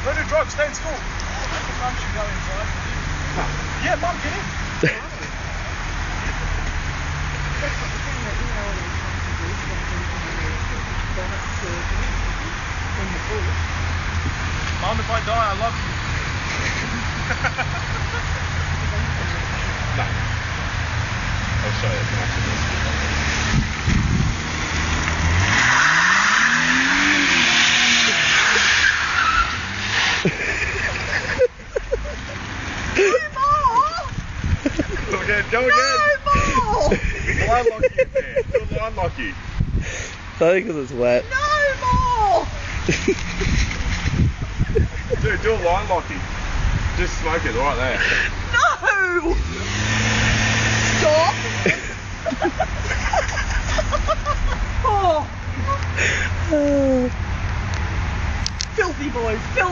Don't do drugs, stay in school. Maybe Mum should go inside. Yeah, Mum, get in. Mum, if I die, I love you. No. I'll show you. It's an Go again, go again! No more! Line locky in there. Do a line locky. Only because it's wet. No more! Dude, do a line locky. Just smoke it right there. No! Stop! Oh! Filthy boys, filthy!